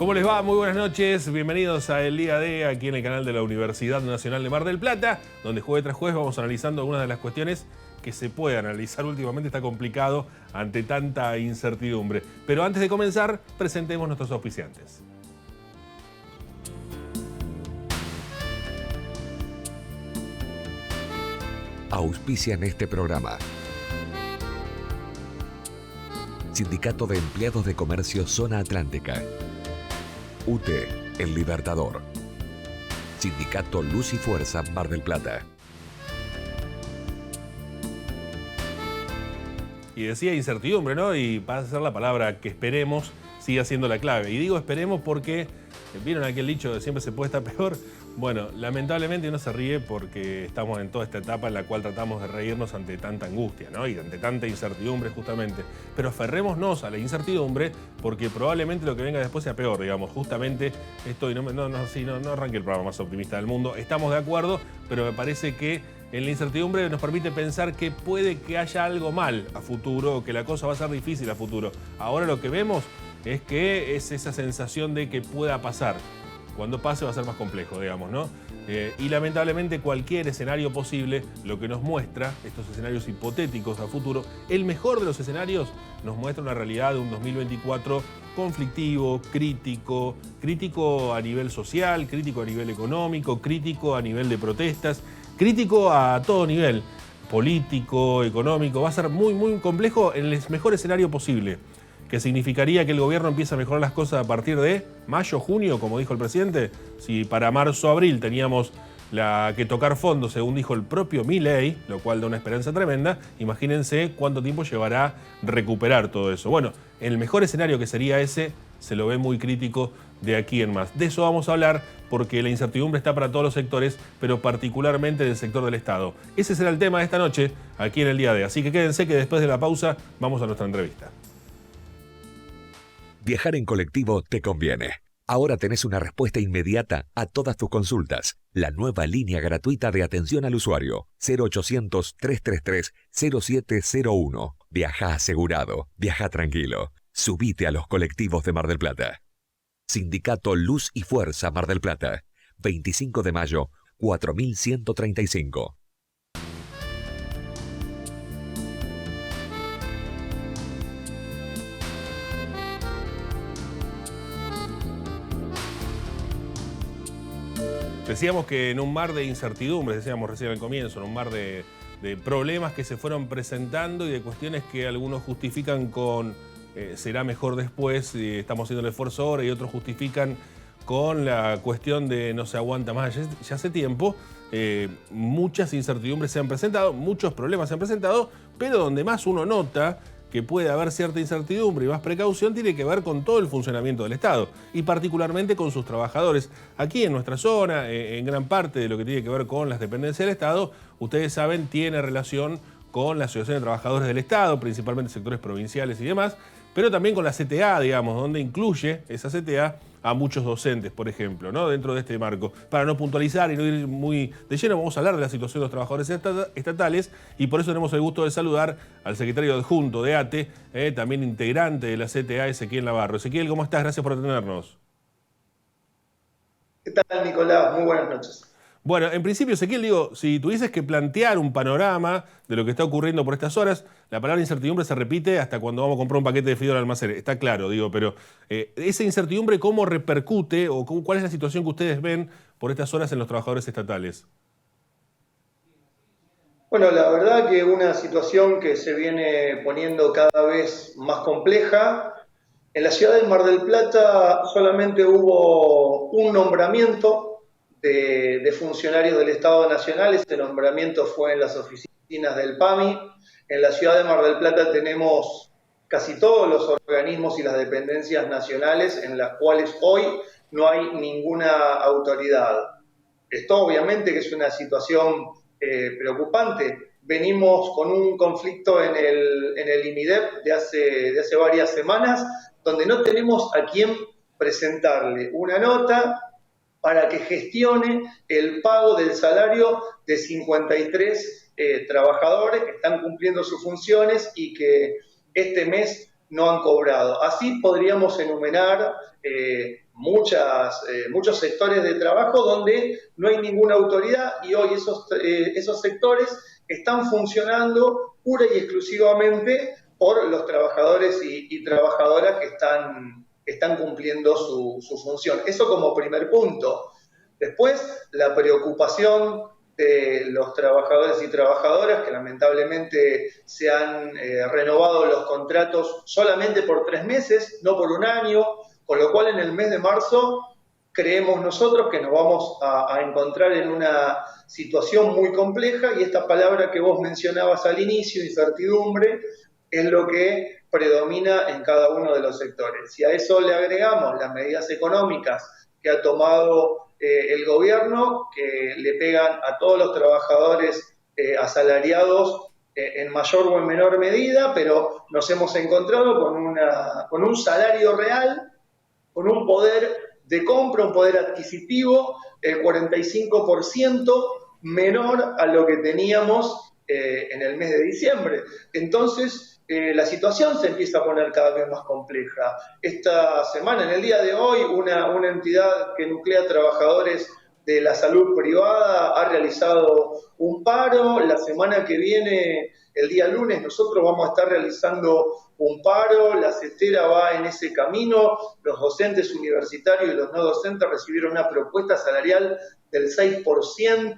¿Cómo les va? Muy buenas noches. Bienvenidos a El Día D, aquí en el canal de la Universidad Nacional de Mar del Plata, donde jueves tras jueves vamos analizando algunas de las cuestiones que se puede analizar. Últimamente está complicado ante tanta incertidumbre. Pero antes de comenzar, presentemos nuestros auspiciantes. Auspician este programa. Sindicato de Empleados de Comercio Zona Atlántica. UTE, El Libertador. Sindicato Luz y Fuerza, Mar del Plata. Y decía incertidumbre, ¿no? Y va a ser la palabra que esperemos siga siendo la clave. Y digo esperemos porque, ¿vieron aquel dicho de siempre se puede estar peor? Bueno, lamentablemente uno se ríe porque estamos en toda esta etapa en la cual tratamos de reírnos ante tanta angustia, ¿no? Y ante tanta incertidumbre justamente. Pero aferrémonos a la incertidumbre porque probablemente lo que venga después sea peor, digamos. Justamente esto, y no arranque el programa más optimista del mundo. Estamos de acuerdo, pero me parece que en la incertidumbre nos permite pensar que puede que haya algo mal a futuro, o que la cosa va a ser difícil a futuro. Ahora lo que vemos es que es esa sensación de que pueda pasar. Cuando pase va a ser más complejo, digamos, ¿no? Y lamentablemente cualquier escenario posible, lo que nos muestra, estos escenarios hipotéticos a futuro, el mejor de los escenarios nos muestra una realidad de un 2024 conflictivo, crítico a nivel social, crítico a nivel económico, crítico a nivel de protestas, crítico a todo nivel, político, económico. Va a ser muy, muy complejo en el mejor escenario posible, que significaría que el gobierno empiece a mejorar las cosas a partir de mayo, junio, como dijo el presidente. Si para marzo, abril teníamos que tocar fondo, según dijo el propio Milei, lo cual da una esperanza tremenda, imagínense cuánto tiempo llevará recuperar todo eso. Bueno, el mejor escenario que sería ese, se lo ve muy crítico de aquí en más. De eso vamos a hablar porque la incertidumbre está para todos los sectores, pero particularmente del sector del Estado. Ese será el tema de esta noche, aquí en el Día D. Así que quédense que después de la pausa vamos a nuestra entrevista. Viajar en colectivo te conviene. Ahora tenés una respuesta inmediata a todas tus consultas. La nueva línea gratuita de atención al usuario. 0800-333-0701. Viaja asegurado. Viaja tranquilo. Subite a los colectivos de Mar del Plata. Sindicato Luz y Fuerza Mar del Plata. 25 de mayo, 4135. Decíamos que en un mar de incertidumbres, decíamos recién al comienzo, en un mar de problemas que se fueron presentando y de cuestiones que algunos justifican con será mejor después, estamos haciendo el esfuerzo ahora, y otros justifican con la cuestión de no se aguanta más ya hace tiempo. Muchas incertidumbres se han presentado, muchos problemas se han presentado, pero donde más uno nota que puede haber cierta incertidumbre y más precaución tiene que ver con todo el funcionamiento del Estado y particularmente con sus trabajadores. Aquí en nuestra zona, en gran parte de lo que tiene que ver con las dependencias del Estado, ustedes saben, tiene relación con la Asociación de Trabajadores del Estado, principalmente sectores provinciales y demás, pero también con la CTA, digamos, donde incluye esa CTA a muchos docentes, por ejemplo, ¿no? Dentro de este marco. Para no puntualizar y no ir muy de lleno, vamos a hablar de la situación de los trabajadores estatales y por eso tenemos el gusto de saludar al secretario adjunto de ATE, también integrante de la CTA, Ezequiel Navarro. Ezequiel, ¿cómo estás? Gracias por atendernos. ¿Qué tal, Nicolás? Muy buenas noches. Bueno, en principio, Ezequiel, digo, si tuvieses que plantear un panorama de lo que está ocurriendo por estas horas, la palabra incertidumbre se repite hasta cuando vamos a comprar un paquete de fideo al almacén, está claro, digo, pero esa incertidumbre, ¿cómo repercute o cuál es la situación que ustedes ven por estas horas en los trabajadores estatales? Bueno, la verdad que una situación que se viene poniendo cada vez más compleja. En la ciudad de Mar del Plata solamente hubo un nombramiento de funcionarios del Estado Nacional. Ese nombramiento fue en las oficinas del PAMI. En la ciudad de Mar del Plata tenemos casi todos los organismos y las dependencias nacionales en las cuales hoy no hay ninguna autoridad. Esto obviamente que es una situación preocupante. Venimos con un conflicto en el IMIDEP de hace varias semanas, donde no tenemos a quién presentarle una nota para que gestione el pago del salario de 53 trabajadores que están cumpliendo sus funciones y que este mes no han cobrado. Así podríamos enumerar muchos sectores de trabajo donde no hay ninguna autoridad y hoy esos sectores están funcionando pura y exclusivamente por los trabajadores y trabajadoras que están cumpliendo su función. Eso como primer punto. Después, la preocupación de los trabajadores y trabajadoras que lamentablemente se han renovado los contratos solamente por 3 meses, no por un año, con lo cual en el mes de marzo creemos nosotros que nos vamos a encontrar en una situación muy compleja y esta palabra que vos mencionabas al inicio, incertidumbre, es lo que predomina en cada uno de los sectores. Si a eso le agregamos las medidas económicas que ha tomado el gobierno, que le pegan a todos los trabajadores asalariados en mayor o en menor medida, pero nos hemos encontrado con un salario real, con un poder de compra, un poder adquisitivo, el 45% menor a lo que teníamos en el mes de diciembre. Entonces, la situación se empieza a poner cada vez más compleja. Esta semana, en el día de hoy, una entidad que nuclea trabajadores de la salud privada ha realizado un paro. La semana que viene, el día lunes, nosotros vamos a estar realizando un paro. La CETERA va en ese camino. Los docentes universitarios y los no docentes recibieron una propuesta salarial del 6%.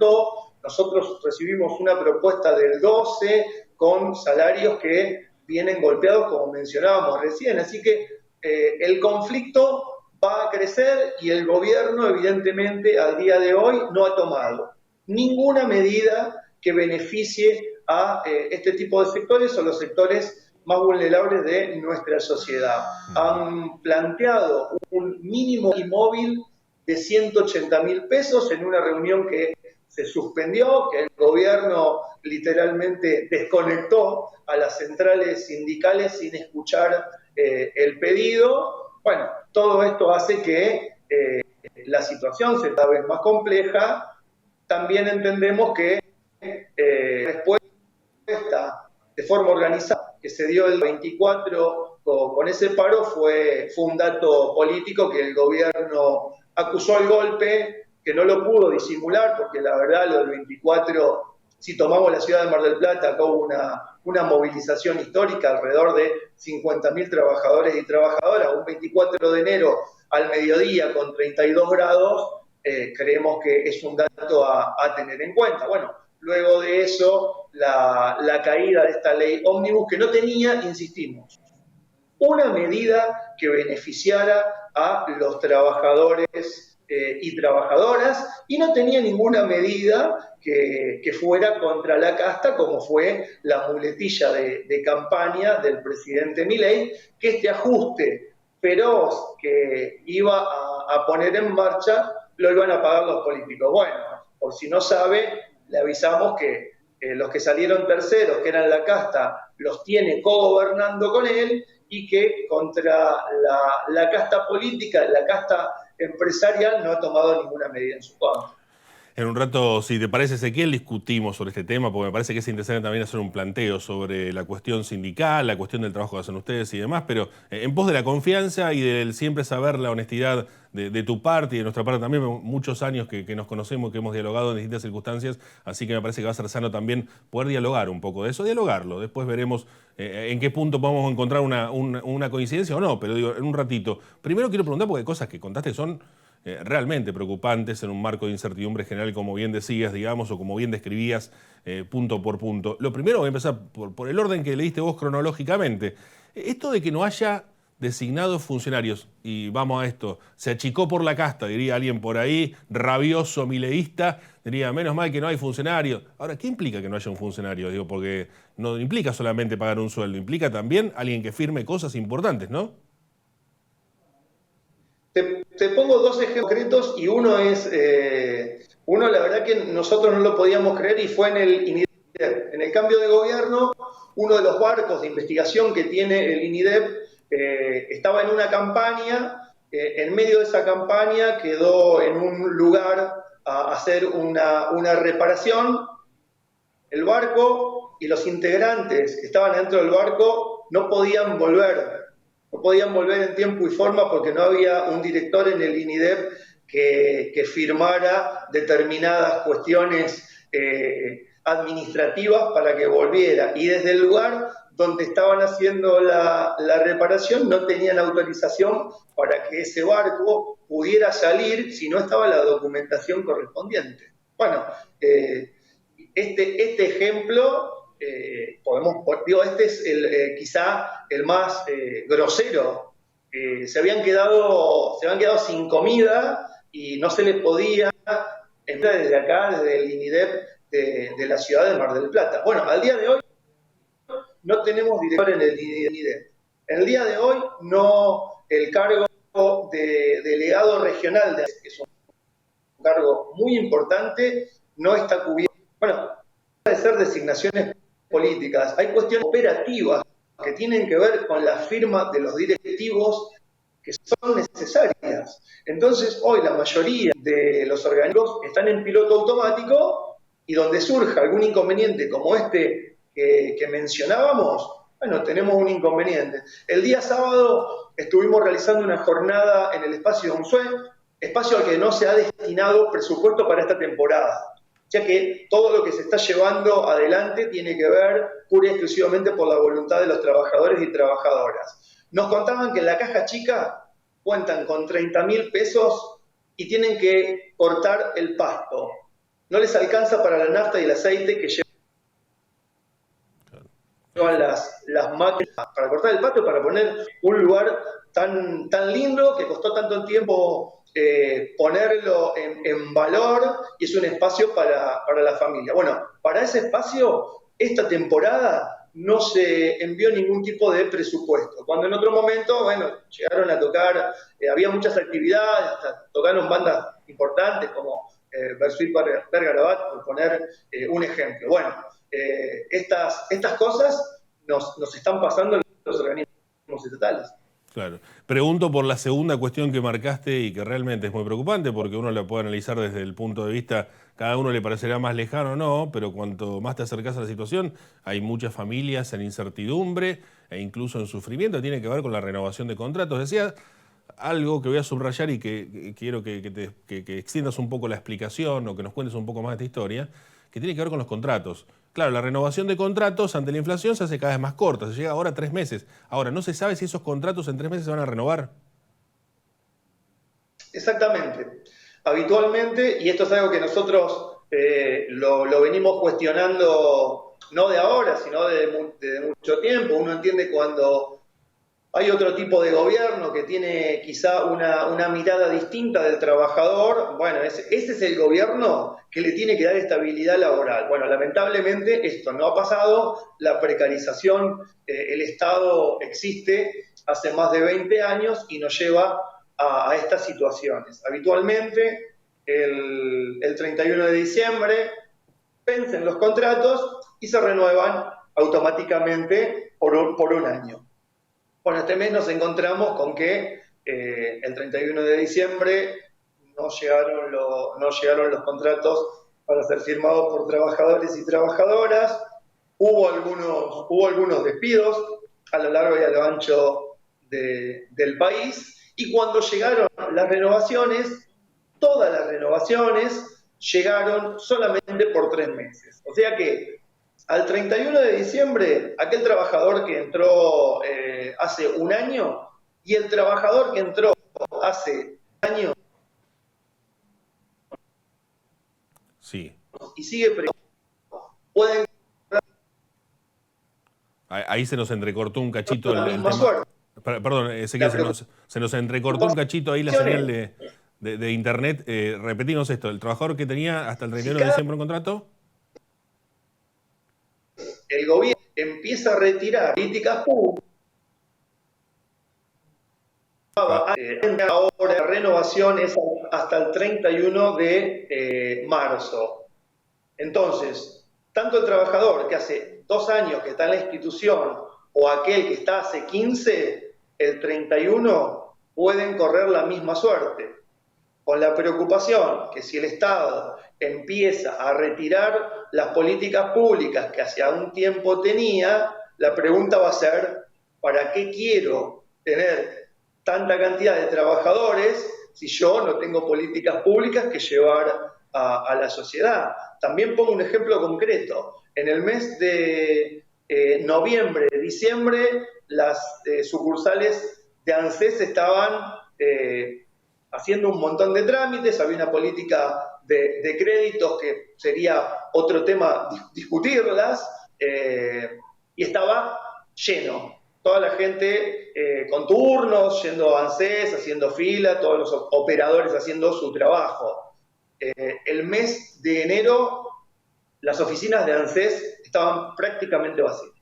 Nosotros recibimos una propuesta del 12%, con salarios que vienen golpeados, como mencionábamos recién. Así que el conflicto va a crecer y el gobierno, evidentemente, al día de hoy no ha tomado ninguna medida que beneficie a este tipo de sectores o los sectores más vulnerables de nuestra sociedad. Han planteado un mínimo móvil de 180.000 pesos en una reunión que se suspendió, que el gobierno literalmente desconectó a las centrales sindicales sin escuchar el pedido. Bueno, todo esto hace que la situación sea cada vez más compleja. También entendemos que respuesta de forma organizada que se dio el 24 con ese paro fue un dato político que el gobierno acusó al golpe, que no lo pudo disimular, porque la verdad lo del 24, si tomamos la ciudad de Mar del Plata, acá hubo una movilización histórica, alrededor de 50.000 trabajadores y trabajadoras, un 24 de enero al mediodía con 32 grados, creemos que es un dato a tener en cuenta. Bueno, luego de eso, la caída de esta ley ómnibus, que no tenía, insistimos, una medida que beneficiara a los trabajadores y trabajadoras, y no tenía ninguna medida que fuera contra la casta, como fue la muletilla de campaña del presidente Milei, que este ajuste feroz que iba a poner en marcha lo iban a pagar los políticos. Bueno, por si no sabe, le avisamos que los que salieron terceros, que eran la casta, los tiene cogobernando con él, y que contra la casta política, la casta empresarial, no ha tomado ninguna medida en su contra. En un rato, si te parece, Ezequiel, discutimos sobre este tema, porque me parece que es interesante también hacer un planteo sobre la cuestión sindical, la cuestión del trabajo que hacen ustedes y demás, pero en pos de la confianza y del siempre saber la honestidad de tu parte y de nuestra parte también, muchos años que nos conocemos, que hemos dialogado en distintas circunstancias, así que me parece que va a ser sano también poder dialogar un poco de eso, dialogarlo. Después veremos en qué punto podemos encontrar una coincidencia o no, pero digo, en un ratito. Primero quiero preguntar, porque hay cosas que contaste que son realmente preocupantes en un marco de incertidumbre general, como bien decías, digamos, o como bien describías, punto por punto. Lo primero, voy a empezar por el orden que leíste vos cronológicamente. Esto de que no haya designados funcionarios, y vamos a esto, se achicó por la casta, diría alguien por ahí, rabioso, mileísta, diría, menos mal que no hay funcionarios. Ahora, ¿qué implica que no haya un funcionario? Digo, porque no implica solamente pagar un sueldo, implica también alguien que firme cosas importantes, ¿no? Te pongo 2 ejemplos concretos y uno es, la verdad que nosotros no lo podíamos creer y fue en el INIDEP. En el cambio de gobierno, uno de los barcos de investigación que tiene el INIDEP estaba en una campaña, en medio de esa campaña quedó en un lugar a hacer una reparación. El barco y los integrantes que estaban dentro del barco no podían volver no podían volver en tiempo y forma porque no había un director en el INIDEP que firmara determinadas cuestiones administrativas para que volviera. Y desde el lugar donde estaban haciendo la reparación no tenían autorización para que ese barco pudiera salir si no estaba la documentación correspondiente. Bueno, este ejemplo, este es quizá el más grosero. Se habían quedado sin comida y no se les podía, desde acá, desde el INIDEP de la ciudad de Mar del Plata. Bueno, al día de hoy no tenemos director en el INIDEP. En el día de hoy el cargo de delegado regional, que es un cargo muy importante, no está cubierto. Bueno, puede ser designaciones políticas, hay cuestiones operativas que tienen que ver con la firma de los directivos que son necesarias. Entonces, hoy la mayoría de los organismos están en piloto automático y donde surja algún inconveniente como este que mencionábamos, bueno, tenemos un inconveniente. El día sábado estuvimos realizando una jornada en el espacio de Unzué, espacio al que no se ha destinado presupuesto para esta temporada, ya que todo lo que se está llevando adelante tiene que ver pura y exclusivamente por la voluntad de los trabajadores y trabajadoras. Nos contaban que en la caja chica cuentan con 30.000 pesos y tienen que cortar el pasto. No les alcanza para la nafta y el aceite que llevan las máquinas para cortar el pasto, para poner un lugar tan lindo que costó tanto tiempo ponerlo en valor, y es un espacio para la familia. Bueno, para ese espacio, esta temporada no se envió ningún tipo de presupuesto. Cuando en otro momento, bueno, llegaron a tocar, había muchas actividades, hasta tocaron bandas importantes como Bersuit Vergarabat, por poner un ejemplo. Bueno, estas cosas nos están pasando en los organismos estatales. Claro. Pregunto por la segunda cuestión que marcaste y que realmente es muy preocupante porque uno la puede analizar desde el punto de vista, cada uno le parecerá más lejano o no, pero cuanto más te acercas a la situación, hay muchas familias en incertidumbre e incluso en sufrimiento. Tiene que ver con la renovación de contratos. Decía algo que voy a subrayar y que quiero que extiendas un poco la explicación o que nos cuentes un poco más de esta historia, que tiene que ver con los contratos. Claro, la renovación de contratos ante la inflación se hace cada vez más corta, se llega ahora a 3 meses. Ahora, no se sabe si esos contratos en 3 meses se van a renovar. Exactamente. Habitualmente, y esto es algo que nosotros lo venimos cuestionando no de ahora, sino de mucho tiempo. Uno entiende cuando hay otro tipo de gobierno que tiene quizá una mirada distinta del trabajador. Bueno, ese es el gobierno que le tiene que dar estabilidad laboral. Bueno, lamentablemente esto no ha pasado, la precarización, el Estado existe hace más de 20 años y nos lleva a estas situaciones. Habitualmente, el 31 de diciembre, vencen los contratos y se renuevan automáticamente por un año. Bueno, este mes nos encontramos con que el 31 de diciembre no llegaron los contratos para ser firmados por trabajadores y trabajadoras. Hubo algunos despidos a lo largo y a lo ancho del país. Y cuando llegaron las renovaciones, todas las renovaciones llegaron solamente por 3 meses. O sea que al 31 de diciembre, aquel trabajador que entró hace un año y el trabajador que entró hace un año sí. Y sigue pueden. Ahí se nos entrecortó un cachito la el misma tema. Suerte. Perdón, se nos entrecortó un cachito ahí la señal de internet. Repetimos esto, el trabajador que tenía hasta el 31 de diciembre un contrato. El gobierno empieza a retirar políticas públicas. Ahora la renovación es hasta el 31 de marzo. Entonces, tanto el trabajador que hace 2 años que está en la institución o aquel que está hace 15, el 31 pueden correr la misma suerte. Con la preocupación que si el Estado empieza a retirar las políticas públicas que hace un tiempo tenía, la pregunta va a ser, ¿para qué quiero tener tanta cantidad de trabajadores si yo no tengo políticas públicas que llevar a la sociedad? También pongo un ejemplo concreto. En el mes de noviembre, diciembre, las sucursales de ANSES estaban haciendo un montón de trámites, había una política de créditos que sería otro tema discutirlas, y estaba lleno. Toda la gente con turnos, yendo a ANSES, haciendo fila, todos los operadores haciendo su trabajo. El mes de enero, las oficinas de ANSES estaban prácticamente vacías.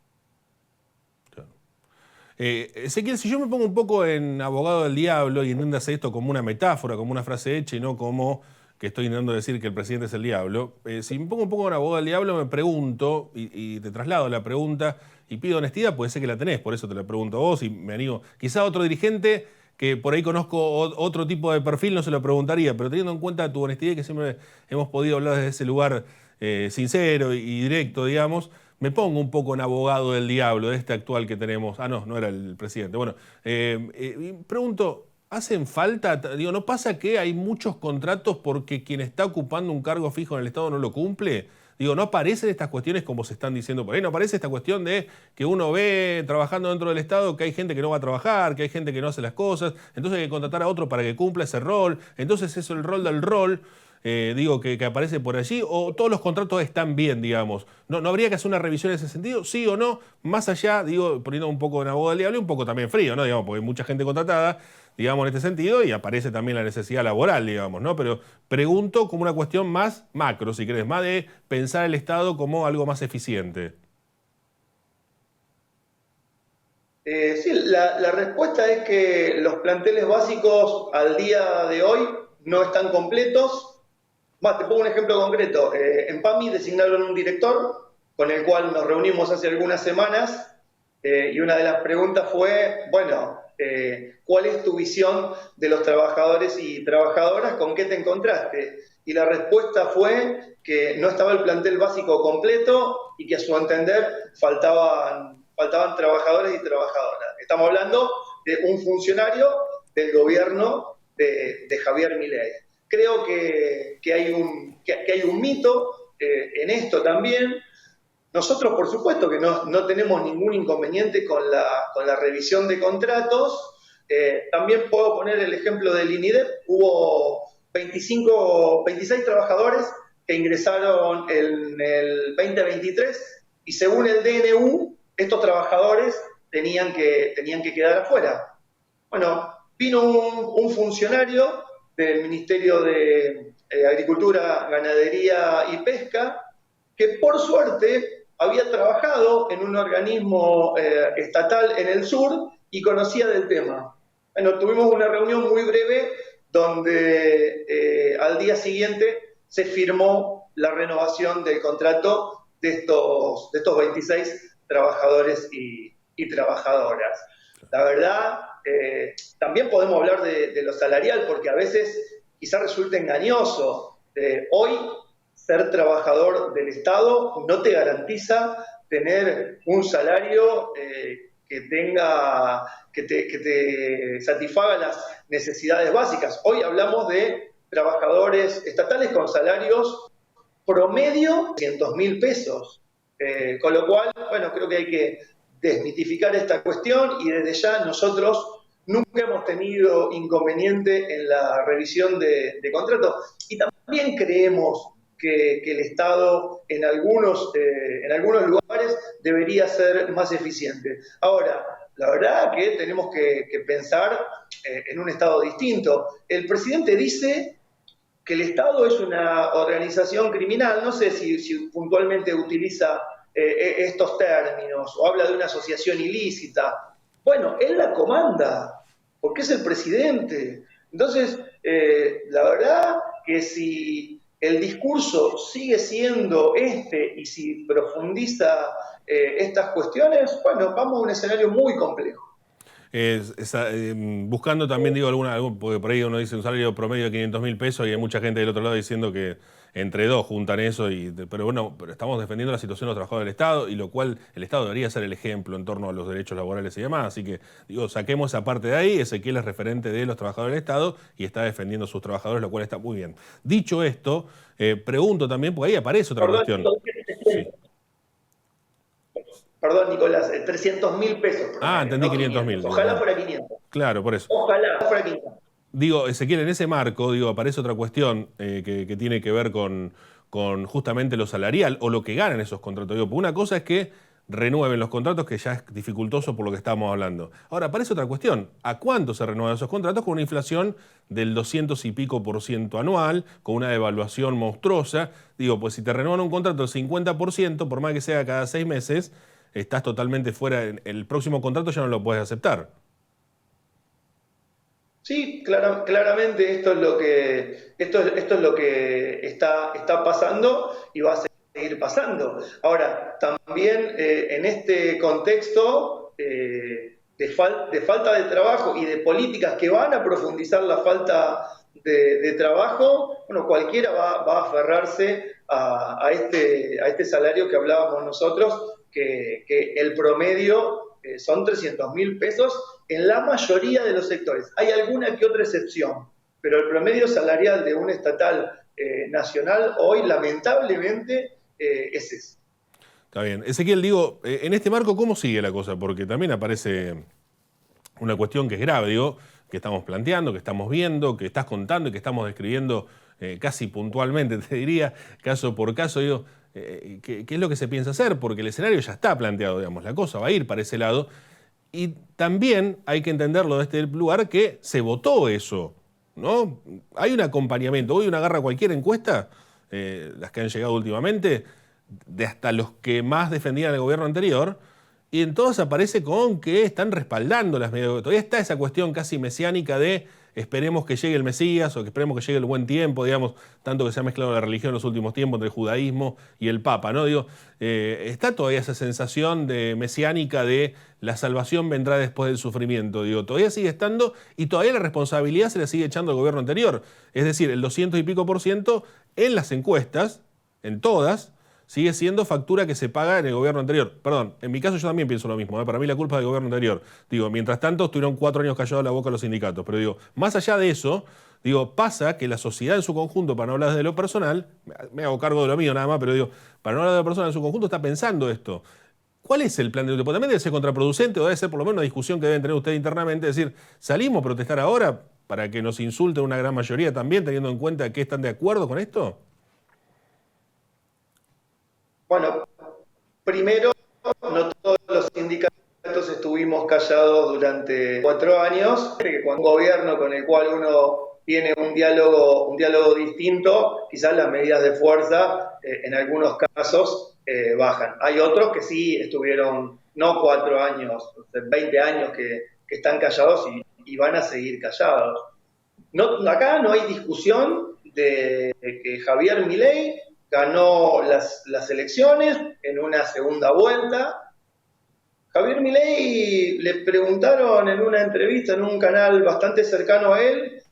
Ezequiel, si yo me pongo un poco en abogado del diablo y entiendas esto como una metáfora, como una frase hecha y no como que estoy intentando decir que el presidente es el diablo, si me pongo un poco en abogado del diablo me pregunto, y te traslado la pregunta y pido honestidad, puede ser que la tenés, por eso te la pregunto a vos y me animo. Quizá otro dirigente que por ahí conozco otro tipo de perfil no se lo preguntaría, pero teniendo en cuenta tu honestidad y que siempre hemos podido hablar desde ese lugar sincero y directo, digamos, me pongo un poco en abogado del diablo de este actual que tenemos. Ah, no era el presidente. Bueno, pregunto, ¿hacen falta? Digo, ¿no pasa que hay muchos contratos porque quien está ocupando un cargo fijo en el Estado no lo cumple? Digo, ¿no aparecen estas cuestiones como se están diciendo por ahí? ¿No aparece esta cuestión de que uno ve trabajando dentro del Estado que hay gente que no va a trabajar, que hay gente que no hace las cosas, entonces hay que contratar a otro para que cumpla ese rol? Entonces eso es el rol del rol. Digo, que aparece por allí, o todos los contratos están bien, digamos. ¿No habría que hacer una revisión en ese sentido? ¿Sí o no? Más allá, digo, poniendo un poco en abogado del diablo y un poco también frío, ¿no? Digamos, porque hay mucha gente contratada, digamos, en este sentido, y aparece también la necesidad laboral, digamos, ¿no? Pero pregunto como una cuestión más macro, si querés, más de pensar el Estado como algo más eficiente. Sí, la respuesta es que los planteles básicos al día de hoy no están completos. Más, te pongo un ejemplo concreto. En PAMI designaron un director con el cual nos reunimos hace algunas semanas y una de las preguntas fue, bueno, ¿cuál es tu visión de los trabajadores y trabajadoras? ¿Con qué te encontraste? Y la respuesta fue que no estaba el plantel básico completo y que a su entender faltaban trabajadores y trabajadoras. Estamos hablando de un funcionario del gobierno de Javier Milei. Creo que hay un mito en esto también. Nosotros, por supuesto, que no tenemos ningún inconveniente con la revisión de contratos. También puedo poner el ejemplo del INIDEP. Hubo 26 trabajadores que ingresaron en el 2023 y según el DNU, estos trabajadores tenían que quedar afuera. Bueno, vino un funcionario del Ministerio de Agricultura, Ganadería y Pesca, que por suerte había trabajado en un organismo estatal en el sur y conocía del tema. Bueno, tuvimos una reunión muy breve donde al día siguiente se firmó la renovación del contrato de estos 26 trabajadores y trabajadoras. La verdad, también podemos hablar de lo salarial, porque a veces quizás resulta engañoso. Hoy, ser trabajador del Estado no te garantiza tener un salario que te satisfaga las necesidades básicas. Hoy hablamos de trabajadores estatales con salarios promedio de 200.000 pesos. Con lo cual, bueno, creo que hay que desmitificar esta cuestión y desde ya nosotros nunca hemos tenido inconveniente en la revisión de contratos y también creemos que el Estado en algunos lugares debería ser más eficiente. Ahora, la verdad que tenemos que pensar en un Estado distinto. El presidente dice que el Estado es una organización criminal, no sé si puntualmente utiliza estos términos o habla de una asociación ilícita. Bueno, él la comanda, porque es el presidente. Entonces, la verdad que si el discurso sigue siendo y si profundiza estas cuestiones, bueno, vamos a un escenario muy complejo. Buscando también, digo, porque por ahí uno dice un salario promedio de 500.000 pesos y hay mucha gente del otro lado diciendo que entre dos juntan eso, pero bueno, pero estamos defendiendo la situación de los trabajadores del Estado, y lo cual el Estado debería ser el ejemplo en torno a los derechos laborales y demás. Así que, digo, saquemos esa parte de ahí. Ezequiel es referente de los trabajadores del Estado y está defendiendo a sus trabajadores, lo cual está muy bien. Dicho esto, pregunto también, porque ahí aparece otra cuestión. Sí. Perdón, Nicolás, 300.000 pesos. Entendí, no 500.000. Ojalá fuera 500. Claro, por eso. Ojalá fuera 500. Digo, Ezequiel, en ese marco, aparece otra cuestión que tiene que ver con justamente lo salarial o lo que ganan esos contratos. Digo, una cosa es que renueven los contratos, que ya es dificultoso por lo que estábamos hablando. Ahora, aparece otra cuestión. ¿A cuánto se renuevan esos contratos? Con una inflación del 200 y pico % anual, con una devaluación monstruosa. Digo, pues si te renuevan un contrato del 50%, por más que sea cada 6 meses, estás totalmente fuera. El próximo contrato ya no lo puedes aceptar. Sí, claramente esto es lo que está pasando y va a seguir pasando. Ahora, también en este contexto de falta de trabajo y de políticas que van a profundizar la falta de trabajo, bueno, cualquiera va a aferrarse a este salario que hablábamos nosotros, que el promedio son 300.000 pesos en la mayoría de los sectores. Hay alguna que otra excepción, pero el promedio salarial de un estatal nacional hoy, lamentablemente, es ese. Está bien. Ezequiel, digo, en este marco, ¿cómo sigue la cosa? Porque también aparece una cuestión que es grave, digo, que estamos planteando, que estamos viendo, que estás contando y que estamos describiendo casi puntualmente, te diría, caso por caso, digo, ¿qué es lo que se piensa hacer? Porque el escenario ya está planteado, digamos, la cosa va a ir para ese lado. Y también hay que entenderlo desde el lugar que se votó eso, ¿no? Hay un acompañamiento. Hoy uno agarra cualquier encuesta, las que han llegado últimamente, de hasta los que más defendían el gobierno anterior, y en todas aparece con que están respaldando las medidas. Todavía está esa cuestión casi mesiánica de esperemos que llegue el Mesías o que esperemos que llegue el buen tiempo, digamos, tanto que se ha mezclado la religión en los últimos tiempos entre el judaísmo y el Papa, ¿no? Digo, está todavía esa sensación de mesiánica de la salvación vendrá después del sufrimiento, digo, todavía sigue estando y todavía la responsabilidad se la sigue echando al gobierno anterior. Es decir, el 200 y pico % en las encuestas, en todas, sigue siendo factura que se paga en el gobierno anterior. Perdón, en mi caso yo también pienso lo mismo. Para mí la culpa es del gobierno anterior. Digo, mientras tanto estuvieron 4 años callados la boca los sindicatos. Pero digo, más allá de eso, digo, pasa que la sociedad en su conjunto, para no hablar de lo personal, me hago cargo de lo mío nada más, pero digo, para no hablar de lo personal en su conjunto, está pensando esto. ¿Cuál es el plan de lucha? Porque también debe ser contraproducente o debe ser por lo menos una discusión que deben tener ustedes internamente, es decir, ¿salimos a protestar ahora para que nos insulten una gran mayoría también, teniendo en cuenta que están de acuerdo con esto? Bueno, primero, no todos los sindicatos estuvimos callados durante 4 años, que cuando un gobierno con el cual uno tiene un diálogo distinto, quizás las medidas de fuerza en algunos casos bajan. Hay otros que sí estuvieron, no 4 años, 20 años que están callados y van a seguir callados. Acá no hay discusión de que Javier Milei ganó las elecciones en una segunda vuelta. Javier Milei le preguntaron en una entrevista en un canal bastante cercano a él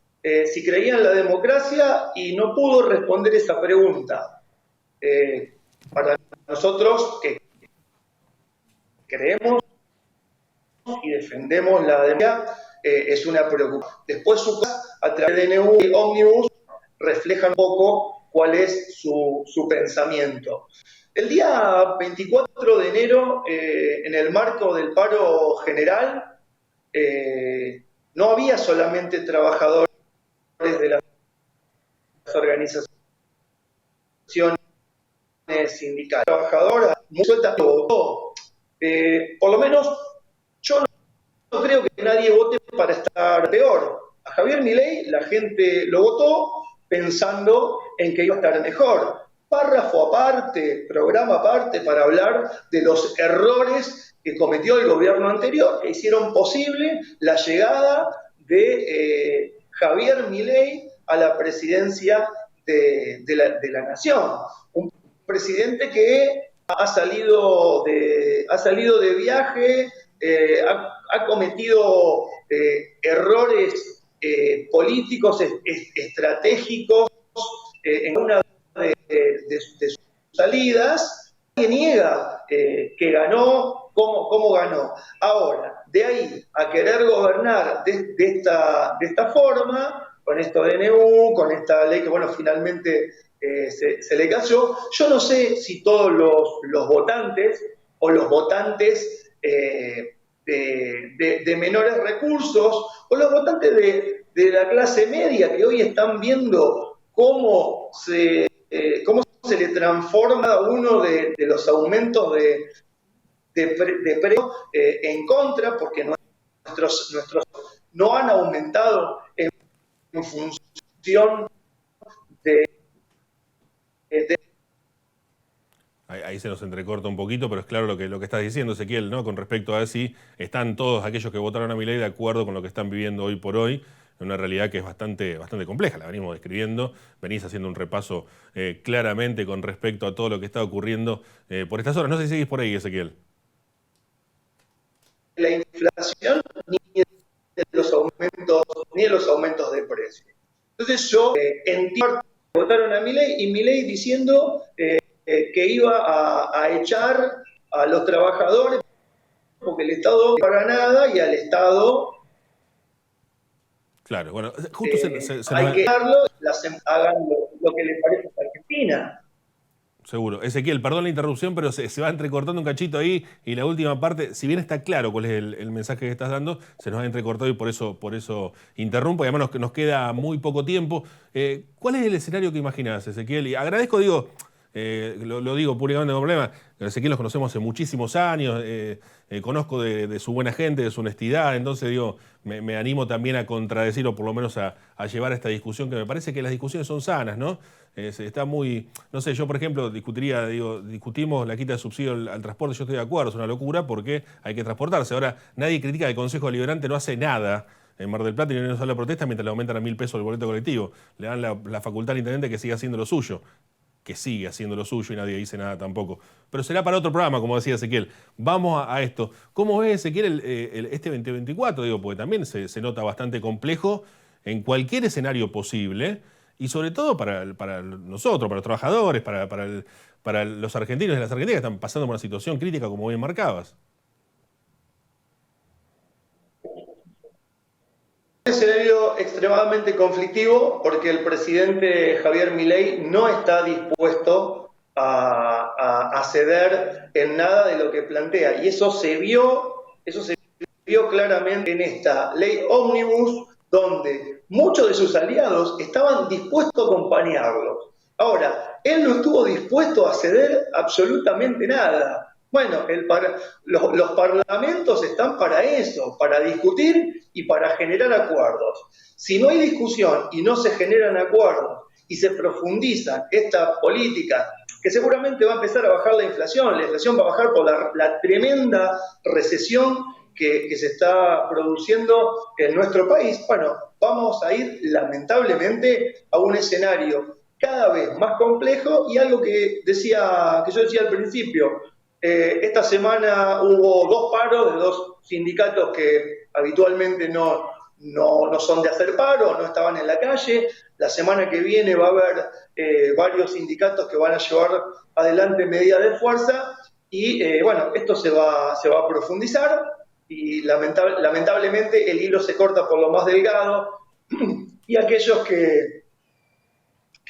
si creía en la democracia y no pudo responder esa pregunta. Para nosotros que creemos y defendemos la democracia es una preocupación. Después a través de DNU y Omnibus reflejan un poco cuál es su pensamiento. El día 24 de enero, en el marco del paro general, no había solamente trabajadores de las organizaciones sindicales, trabajadoras muy sueltas, por lo menos yo no creo que nadie vote para estar peor. A Javier Milei la gente lo votó pensando en que iba a estar mejor. Párrafo aparte, programa aparte para hablar de los errores que cometió el gobierno anterior, que hicieron posible la llegada de Javier Milei a la presidencia de la nación. Un presidente que ha salido de viaje, ha cometido errores políticos, estratégicos, en una de de sus salidas, nadie niega que ganó, cómo ganó. Ahora, de ahí a querer gobernar de esta forma, con esto de DNU, con esta ley que, bueno, finalmente se le cayó, yo no sé si todos los votantes o los votantes de menores recursos o los votantes de la clase media que hoy están viendo cómo se le transforma a uno de los aumentos de precios en contra, porque nuestros no han aumentado en función de Ahí se nos entrecorta un poquito, pero es claro lo que estás diciendo, Ezequiel, ¿no? Con respecto a si están todos aquellos que votaron a Milei de acuerdo con lo que están viviendo hoy por hoy, en una realidad que es bastante compleja, la venimos describiendo, venís haciendo un repaso claramente con respecto a todo lo que está ocurriendo por estas horas. No sé si seguís por ahí, Ezequiel. La inflación ni de los aumentos de precios. Entonces yo entiendo que votaron a Milei y Milei diciendo que iba a echar a los trabajadores porque el Estado no para nada y al Estado claro, bueno, justo hay que darlo, hagan lo que les parece a Argentina. Seguro. Ezequiel, perdón la interrupción, pero se va entrecortando un cachito ahí y la última parte, si bien está claro cuál es el mensaje que estás dando, se nos ha entrecortado y por eso interrumpo y además nos queda muy poco tiempo. ¿Cuál es el escenario que imaginás, Ezequiel? Y agradezco, digo, lo digo públicamente con problema, Ezequiel los conocemos hace muchísimos años, conozco de su buena gente, de su honestidad, entonces digo, me animo también a contradecir o por lo menos a llevar esta discusión, que me parece que las discusiones son sanas, ¿no? Está muy, no sé, yo por ejemplo discutimos la quita de subsidio al transporte, yo estoy de acuerdo, es una locura porque hay que transportarse. Ahora, nadie critica que el Consejo Deliberante no hace nada en Mar del Plata y no sale la protesta mientras le aumentan a 1.000 pesos el boleto colectivo. Le dan la facultad al intendente que siga haciendo lo suyo. Que sigue haciendo lo suyo y nadie dice nada tampoco. Pero será para otro programa, como decía Ezequiel. Vamos a esto. ¿Cómo ves, Ezequiel, este 2024? Digo, porque también se nota bastante complejo en cualquier escenario posible y sobre todo para nosotros, para los trabajadores, para los argentinos y las argentinas que están pasando por una situación crítica, como bien marcabas. Un escenario extremadamente conflictivo porque el presidente Javier Milei no está dispuesto a ceder en nada de lo que plantea y eso se vio claramente en esta ley ómnibus donde muchos de sus aliados estaban dispuestos a acompañarlos. Ahora, él no estuvo dispuesto a ceder absolutamente nada. Bueno, los parlamentos están para eso, para discutir y para generar acuerdos. Si no hay discusión y no se generan acuerdos y se profundizan estas políticas, que seguramente va a empezar a bajar la inflación va a bajar por la tremenda recesión que se está produciendo en nuestro país, bueno, vamos a ir lamentablemente a un escenario cada vez más complejo y algo que yo decía al principio. Esta semana hubo 2 paros de 2 sindicatos que habitualmente no son de hacer paro, no estaban en la calle. La semana que viene va a haber varios sindicatos que van a llevar adelante medidas de fuerza y bueno, esto se va a profundizar y lamentablemente el hilo se corta por lo más delgado y aquellos que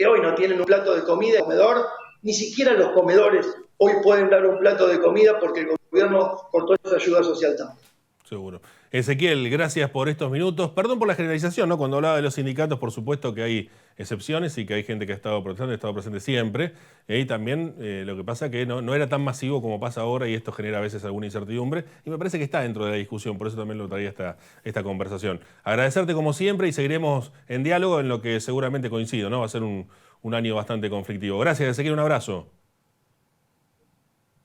hoy no tienen un plato de comida, comedor, ni siquiera los comedores hoy pueden dar un plato de comida porque el gobierno cortó esa ayuda social también. Seguro. Ezequiel, gracias por estos minutos. Perdón por la generalización, ¿no? Cuando hablaba de los sindicatos, por supuesto que hay excepciones y que hay gente que ha estado protestando, ha estado presente siempre. Y también lo que pasa es que no era tan masivo como pasa ahora y esto genera a veces alguna incertidumbre. Y me parece que está dentro de la discusión, por eso también lo traía esta conversación. Agradecerte como siempre y seguiremos en diálogo en lo que seguramente coincido, ¿no? Va a ser un año bastante conflictivo. Gracias, Ezequiel, un abrazo.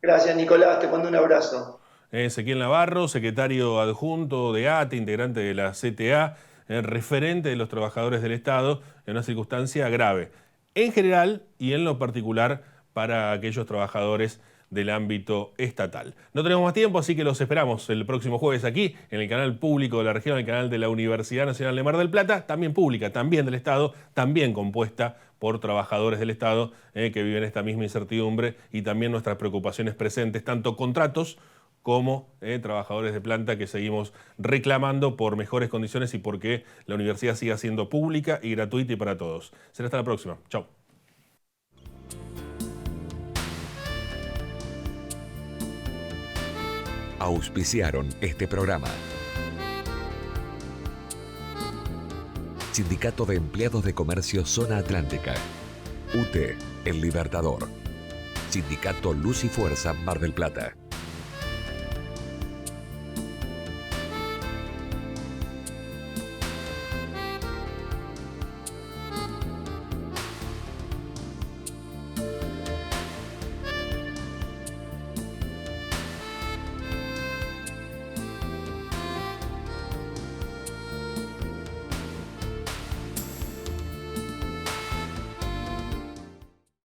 Gracias, Nicolás, te mando un abrazo. Ezequiel Navarro, secretario adjunto de ATE, integrante de la CTA, referente de los trabajadores del Estado en una circunstancia grave, en general y en lo particular para aquellos trabajadores del ámbito estatal. No tenemos más tiempo, así que los esperamos el próximo jueves aquí, en el canal público de la región, el canal de la Universidad Nacional de Mar del Plata, también pública, también del Estado, también compuesta por trabajadores del Estado que viven esta misma incertidumbre y también nuestras preocupaciones presentes, tanto contratos como trabajadores de planta que seguimos reclamando por mejores condiciones y porque la universidad siga siendo pública y gratuita y para todos. Será hasta la próxima. Chau. Auspiciaron este programa. Sindicato de Empleados de Comercio Zona Atlántica. UTE, El Libertador. Sindicato Luz y Fuerza Mar del Plata.